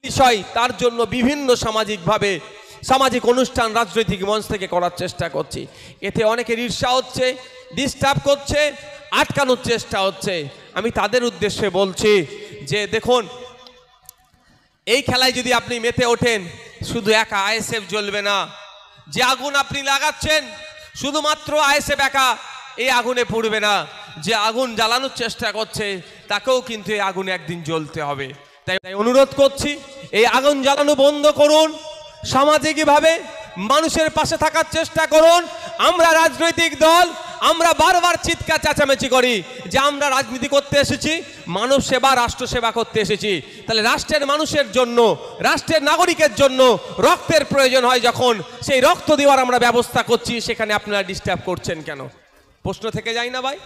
বিষয় তার জন্য বিভিন্ন সামাজিক অনুষ্ঠান রাজনৈতিক মঞ্চ থেকে করার চেষ্টা করছি। এতে অনেকের ঈর্ষা হচ্ছে, ডিস্টার্ব করছে, আটকানোর চেষ্টা হচ্ছে। আমি তাদের উদ্দেশ্যে বলছি যে দেখুন, এই খেলায় যদি আপনি মেতে ওঠেন, শুধু একা আইএসএফ জ্বলবে না। যে আগুন আপনি লাগাচ্ছেন শুধুমাত্র আইএসএফ একা এই আগুনে পুড়বে না। যে আগুন জ্বালানোর চেষ্টা করছে তাকেও কিন্তু এই আগুনে একদিন জ্বলতে হবে। তাই অনুরোধ করছি, এই আগুন জ্বালানো বন্ধ করুন, সামাজিকভাবে মানুষের পাশে থাকার চেষ্টা করুন। আমরা রাজনৈতিক দল, আমরা বারবার চিৎকার চেঁচামেচি করি যে আমরা রাজনীতি করতে এসেছি, মানব সেবা, রাষ্ট্র সেবা করতে এসেছি। তাহলে রাষ্ট্রের মানুষের জন্য, রাষ্ট্রের নাগরিকের জন্য রক্তের প্রয়োজন হয়, যখন সেই রক্ত দেওয়ার আমরা ব্যবস্থা করছি, সেখানে আপনারা ডিস্টার্ব করছেন কেন? প্রশ্ন থেকে যায় না ভাই?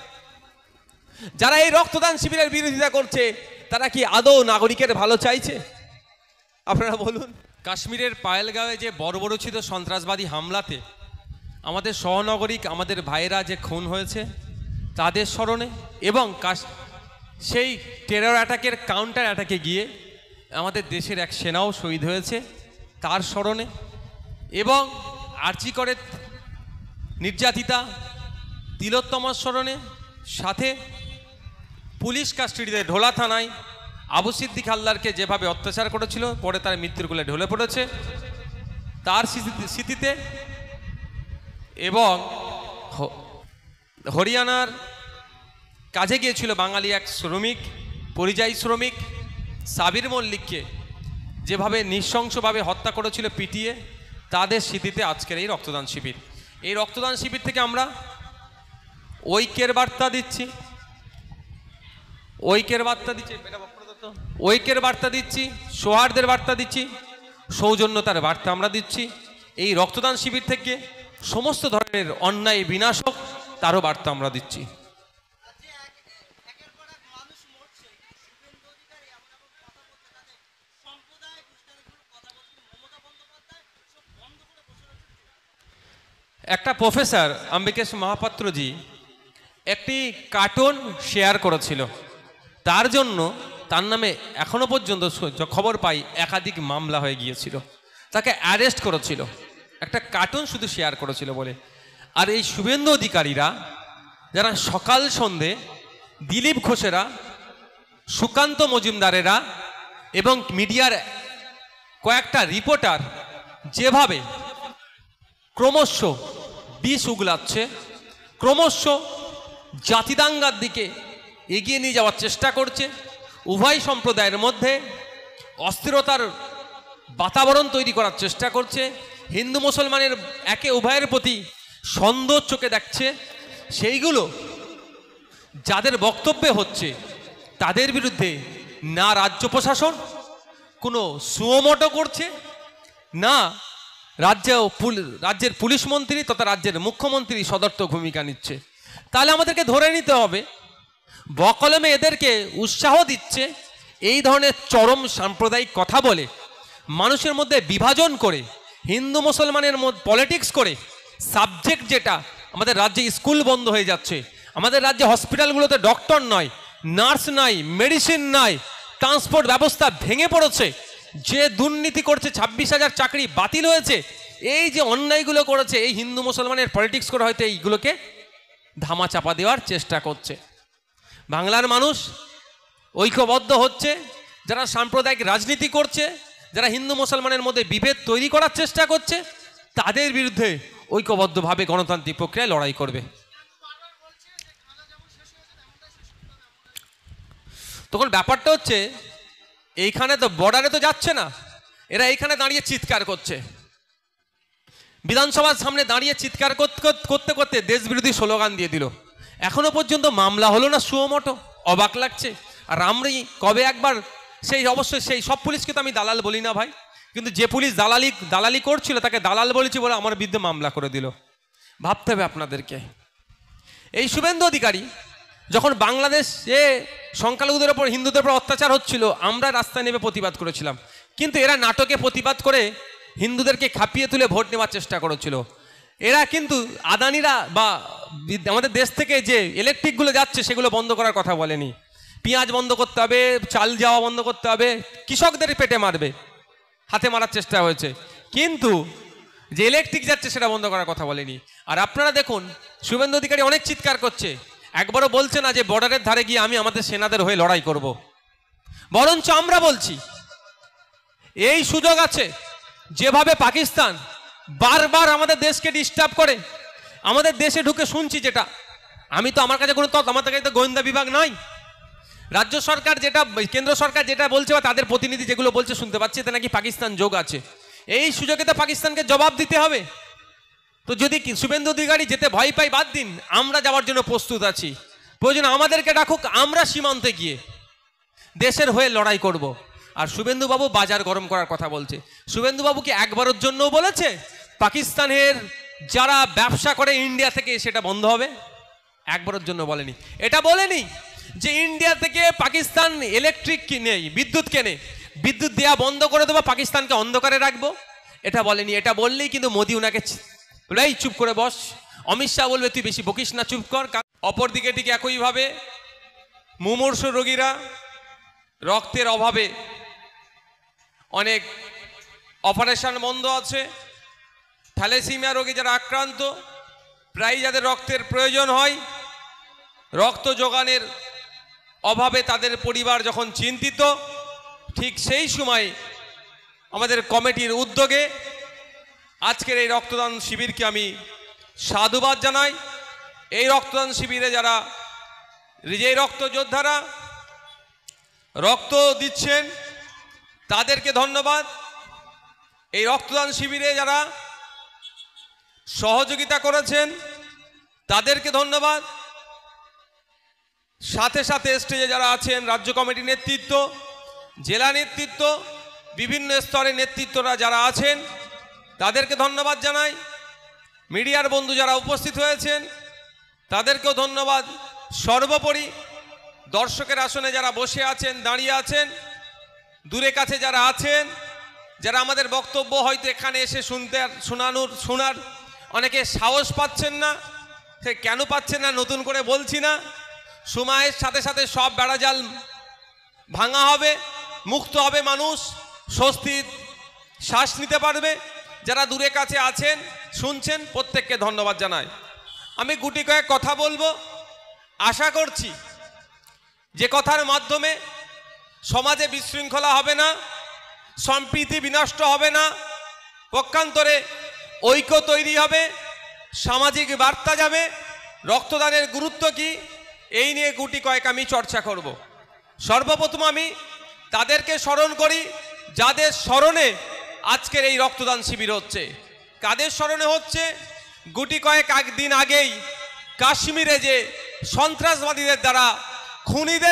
যারা এই রক্তদান শিবিরের বিরোধিতা করছে তারা কি আদৌ নাগরিকের ভালো চাইছে? আপনারা বলুন। কাশ্মীরের পায়েলগাঁওয়ে যে বর্বরোচিত সন্ত্রাসবাদী হামলাতে আমাদের সহনাগরিক, আমাদের ভাইয়েরা যে খুন হয়েছে, তাদের স্মরণে, এবং সেই টেরর অ্যাটাকের কাউন্টার অ্যাটাকে গিয়ে আমাদের দেশের এক সেনাও শহীদ হয়েছে, তার স্মরণে, এবং আরজি করে নির্যাতিতা তিলোত্তমার স্মরণে, সাথে পুলিশ কাস্টডিতে ঢোলা থানায় আবু সিদ্দিক হালদারকে যেভাবে অত্যাচার করেছিল, পরে তার মৃত্যুর কোলে ঢলে পড়েছে, তার স্মৃতিতে, এবং হরিয়ানার কাজে গিয়েছিল বাঙালি এক শ্রমিক, পরিযায়ী শ্রমিক সাবির মল্লিককে যেভাবে নৃশংসভাবে হত্যা করেছিল পিটিয়ে, তাদের স্মৃতিতে আজকের এই রক্তদান শিবির। এই রক্তদান শিবির থেকে আমরা ঐক্যের বার্তা দিচ্ছি, সৌহার্দ্যের বার্তা দিচ্ছি, সৌজন্যতার বার্তা আমরা দিচ্ছি। এই রক্তদান শিবির থেকে সমস্ত ধরনের অন্যায় বিনাশক তারও বার্তা আমরা দিচ্ছি। একটা প্রফেসর অম্বিকেশ মহাপাত্রজি একটি কার্টুন শেয়ার করেছিল, তার জন্য তার নামে এখনো পর্যন্ত খবর পাই একাধিক মামলা হয়ে গিয়েছিল, তাকে অ্যারেস্ট করেছিল একটা কার্টুন শুধু শেয়ার করেছিল বলে। আর এই শুভেন্দু অধিকারীরা, যারা সকাল সন্ধে দিলীপ ঘোষেরা, সুকান্ত মজুমদারেরা এবং মিডিয়ার কয়েকটা রিপোর্টার যেভাবে ক্রমশ বিষ উগলাচ্ছে, ক্রমশ জাতিদাঙ্গার দিকে এগিয়ে নিয়ে যাওয়ার চেষ্টা করছে, উভয় সম্প্রদায়ের মধ্যে অস্থিরতার বাতাবরণ তৈরি করার চেষ্টা করছে, হিন্দু মুসলমানের একে উভয়ের প্রতি সন্দেহ চোখে দেখছে, সেইগুলো যাদের বক্তব্যে হচ্ছে তাদের বিরুদ্ধে না রাজ্য প্রশাসন কোনো সুমোটো করছে, না রাজ্যের পুলিশ মন্ত্রী তথা রাজ্যের মুখ্যমন্ত্রী সদর্থক ভূমিকা নিচ্ছে। তাহলে আমাদেরকে ধরে নিতে হবে বকলমে এদেরকে উৎসাহ দিচ্ছে এই ধরনের চরম সাম্প্রদায়িক কথা বলে, মানুষের মধ্যে বিভাজন করে, হিন্দু মুসলমানের মধ্যে পলিটিক্স করে, সাবজেক্ট যেটা আমাদের রাজ্যে স্কুল বন্ধ হয়ে যাচ্ছে, আমাদের রাজ্যে হসপিটালগুলোতে ডক্টর নয়, নার্স নাই, মেডিসিন নাই, ট্রান্সপোর্ট ব্যবস্থা ভেঙে পড়েছে, যে দুর্নীতি করছে 26,000 চাকরি বাতিল হয়েছে, এই যে অন্যায়গুলো করেছে, এই হিন্দু মুসলমানের পলিটিক্স করে হয়তো এইগুলোকে ধামা চাপা দেওয়ার চেষ্টা করছে। বাংলার মানুষ ঐক্যবদ্ধ হচ্ছে, যারা সাম্প্রদায়িক রাজনীতি করছে, যারা হিন্দু মুসলমানের মধ্যে বিভেদ তৈরি করার চেষ্টা করছে, তাদের বিরুদ্ধে ঐক্যবদ্ধভাবে গণতান্ত্রিক প্রক্রিয়ায় লড়াই করবে। তখন ব্যাপারটা হচ্ছে এইখানে তো বর্ডারে তো যাচ্ছে না, এরা এইখানে দাঁড়িয়ে চিৎকার করছে, বিধানসভার সামনে দাঁড়িয়ে চিৎকার করতে করতে দেশবিরোধী স্লোগান দিয়ে দিল। এখনো পর্যন্ত মামলা হলো না সুমোটো, অবাক লাগছে। আর আমরাই কবে একবার অবশ্যই সেই সব পুলিশকে তো আমি দালাল বলি না ভাই, কিন্তু যে পুলিশ দালালি করছিল তাকে দালাল বলেছি বলে আমার বিরুদ্ধে মামলা করে দিল। ভাবতে হবে আপনাদেরকে। এই শুভেন্দু অধিকারী যখন বাংলাদেশে সংখ্যালঘুদের ওপর, হিন্দুদের উপর অত্যাচার হচ্ছিল, আমরা রাস্তায় নেমে প্রতিবাদ করেছিলাম, কিন্তু এরা নাটকে প্রতিবাদ করে হিন্দুদেরকে খাপিয়ে তুলে ভোট নেওয়ার চেষ্টা করেছিল। এরা কিন্তু আদানিরা বা আমাদের দেশ থেকে যে ইলেকট্রিকগুলো যাচ্ছে সেগুলো বন্ধ করার কথা বলেনি, পেঁয়াজ বন্ধ করতে হবে, চাল যাওয়া বন্ধ করতে হবে, কৃষকদের পেটে মারবে, হাতে মারার চেষ্টা হয়েছে, কিন্তু যে ইলেকট্রিক যাচ্ছে সেটা বন্ধ করার কথা বলেনি। আর আপনারা দেখুন শুভেন্দু অধিকারী অনেক চিৎকার করছে, একবারও বলছে না যে বর্ডারের ধারে গিয়ে আমি আমাদের সেনাদের হয়ে লড়াই করব, বরঞ্চ আমরা বলছি এই সুযোগ আছে। যেভাবে পাকিস্তান বারবার আমাদের দেশকে ডিস্টার্ব করে, আমাদের দেশে ঢুকে শুনছি যেটা, আমি তো আমার কাছে কোনো আমার কাছে তো গোয়েন্দা বিভাগ নাই, রাজ্য সরকার যেটা কেন্দ্র সরকার যেটা বলছে বা তাদের প্রতিনিধি যেগুলো বলছে শুনতে পাচ্ছি, এতে নাকি পাকিস্তান যোগ আছে। এই সুযোগে তো পাকিস্তানকে জবাব দিতে হবে। তো যদি শুভেন্দু অধিকারী যেতে ভয় পাই বাদ দিন, আমরা যাওয়ার জন্য প্রস্তুত আছি, প্রয়োজন আমাদেরকে ডাকুক, আমরা সীমান্তে গিয়ে দেশের হয়ে লড়াই করব। আর শুভেন্দু বাবু বাজার গরম করার কথা বলছে। শুভেন্দু বাবু কি একবারের জন্য বলেছে পাকিস্তানের যারা ব্যবসা করে ইন্ডিয়া থেকে সেটা বন্ধ হবে? একবারের জন্য বলেনি। এটা বলেনি যে ইন্ডিয়া থেকে পাকিস্তান ইলেকট্রিক কিনে, বিদ্যুৎ কেনে, বিদ্যুৎ দেওয়া বন্ধ করে দেবো, পাকিস্তানকে অন্ধকারে রাখবো, এটা বলেনি। এটা বললেই কিন্তু মোদি ওনাকে এই চুপ করে বস, অমিত শাহ বলবে তুই বেশি বকিস না, চুপ কর। অপরদিকে ঠিক একইভাবে মুমূর্ষু রোগীরা, রক্তের অভাবে অনেক অপারেশন বন্ধ আছে, থ্যালাসেমিয়া রোগে যারা আক্রান্ত, প্রায় যাদের রক্তের প্রয়োজন হয়, রক্ত যোগানের অভাবে তাদের পরিবার যখন চিন্তিত, ঠিক সেই সময় আমাদের কমিটির উদ্যোগে আজকের এই রক্তদান শিবিরকে আমি সাধুবাদ জানাই। এই রক্তদান শিবিরে যারা যেই রক্ত যোদ্ধারা রক্ত দিচ্ছেন তাদেরকে ধন্যবাদ। এই রক্তদান শিবিরে যারা সহযোগিতা করেছেন তাদেরকে ধন্যবাদ। সাথে সাথে স্টেজে যারা আছেন, রাজ্য কমিটির নেতৃত্ব, জেলা নেতৃত্ব, বিভিন্ন স্তরের নেতৃত্বরা যারা আছেন তাদেরকে ধন্যবাদ জানাই। মিডিয়ার বন্ধু যারা উপস্থিত হয়েছেন তাদেরকেও ধন্যবাদ। সর্বোপরি দর্শকের আসনে যারা বসে আছেন, দাঁড়িয়ে আছেন, দূরে কাছে যারা আছেন, যারা আমাদের বক্তব্য হয়তো এখানে এসে শোনার অনেকে সাহস পাচ্ছেন না, সে কেন পাচ্ছেন না নতুন করে বলছি না, সময়ের সাথে সাথে সব বেড়াজাল ভাঙা হবে, মুক্ত হবে, মানুষ স্বস্তির শ্বাস নিতে পারবে। যারা দূরে কাছে আছেন, শুনছেন, প্রত্যেককে ধন্যবাদ জানাই। আমি গুটি কয়েক কথা বলবো, আশা করছি যে কথার মাধ্যমে সমাজে বিশৃঙ্খলা হবে না, সম্প্রীতি বিনষ্ট হবে না, পক্ষান্তরে ঐক্য তৈরি হবে, সামাজিক বার্তা যাবে, রক্তদানের গুরুত্ব কি এই নিয়ে গুটি কয়েক আমি চর্চা করব। সর্বপ্রথম আমি তাদেরকে স্মরণ করি যাদের স্মরণে আজকের এই রক্তদান শিবির হচ্ছে। কাদের স্মরণে হচ্ছে? গুটি কয়েক দিন আগেই কাশ্মীরে যে সন্ত্রাসবাদীদের দ্বারা খুনিদের